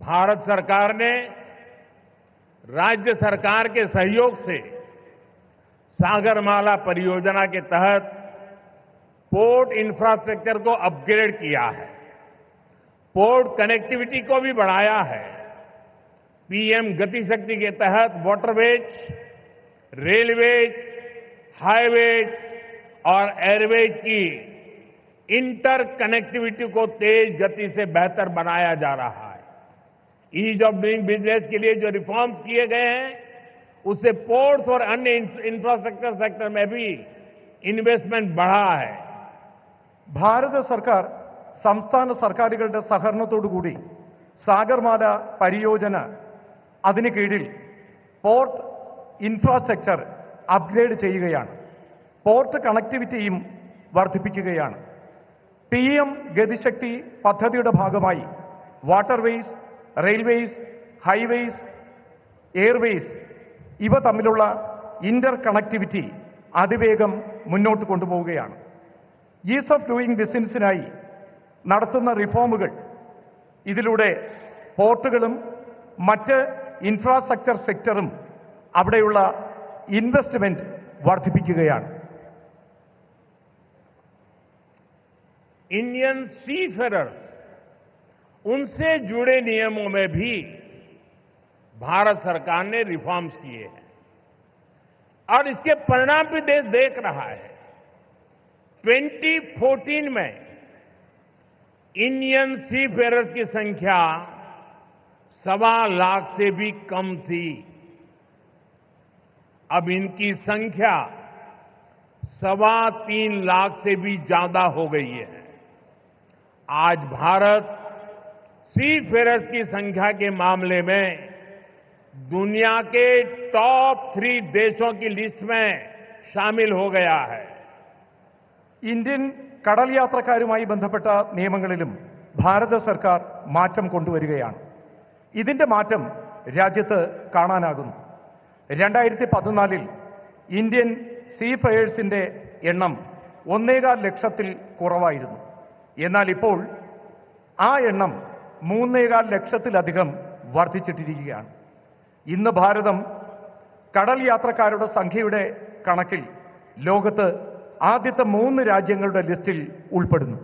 भारत सरकार ने राज्य सरकार के सहयोग से सागरमाला परियोजना के तहत पोर्ट इंफ्रास्ट्रक्चर को अपग्रेड किया है, पोर्ट कनेक्टिविटी को भी बढ़ाया है। पीएम गति शक्ति के तहत वाटरवेज, रेलवेज, हाईवेज और एयरवेज की इंटर कनेक्टिविटी को तेज गति से बेहतर बनाया जा रहा है। ईज ऑफ डूइंग बिजनेस के लिए जो रिफॉर्म्स किए गए हैं, उससे पोर्ट्स और अन्य इंफ्रास्ट्रक्चर सेक्टर में भी इन्वेस्टमेंट बढ़ा है। ഭാരത സർക്കാർ സംസ്ഥാന സർക്കാരുകളുടെ സഹകരണത്തോടുകൂടി സാഗർമാല പരിയോജന അതിന് കീഴിൽ പോർട്ട് ഇൻഫ്രാസ്ട്രക്ചർ അപ്ഗ്രേഡ് ചെയ്യുകയാണ്. പോർട്ട് കണക്ടിവിറ്റിയും വർദ്ധിപ്പിക്കുകയാണ്. PM ഗതിശക്തി പദ്ധതിയുടെ ഭാഗമായി വാട്ടർവേസ്, റെയിൽവേസ്, ഹൈവേസ്, എയർവേസ് ഇവ തമ്മിലുള്ള ഇന്റർ കണക്ടിവിറ്റി അതിവേഗം മുന്നോട്ട് കൊണ്ടുപോവുകയാണ്. ഈസ് ഓഫ് ഡൂയിങ് ബിസിനസിനായി നടത്തുന്ന റിഫോമുകൾ ഇതിലൂടെ പോർട്ടുകളും മറ്റ് ഇൻഫ്രാസ്ട്രക്ചർ സെക്ടറും അവിടെയുള്ള ഇൻവെസ്റ്റ്മെന്റ് വർദ്ധിപ്പിക്കുകയാണ്. इंडियन सीफेरर्स, उनसे जुड़े नियमों में भी भारत सरकार ने रिफॉर्म्स किए हैं और इसके परिणाम भी देश देख रहा है। 2014 में इंडियन सीफेरर्स की संख्या 1.25 लाख से भी कम थी। अब इनकी संख्या 3.25 लाख से भी ज्यादा हो गई है। आज भारत सीफेरर्स की संख्या के मामले में दुनिया के टॉप 3 देशों की लिस्ट में शामिल हो गया है। ഇന്ത്യൻ കടൽ യാത്രക്കാരുമായി ബന്ധപ്പെട്ട നിയമങ്ങളിലും ഭാരത സർക്കാർ മാറ്റം കൊണ്ടുവരികയാണ്. ഇതിന്റെ മാറ്റം രാജ്യത്ത് കാണാനാകുന്നു. 2014 ഇന്ത്യൻ സീഫെയേഴ്സിന്റെ എണ്ണം 1.25 ലക്ഷത്തിൽ കുറവായിരുന്നു. എന്നാൽ ഇപ്പോൾ ആ എണ്ണം 3.25 ലക്ഷത്തിലധികം വർദ്ധിച്ചിട്ടിരിക്കുകയാണ്. ഇന്ന് ഭാരതം കടൽ യാത്രക്കാരുടെ സംഖ്യയുടെ കണക്കിൽ ലോകത്ത് ആദ്യത്തെ 3 രാജ്യങ്ങളുടെ ലിസ്റ്റിൽ ഉൾപ്പെടുന്നു.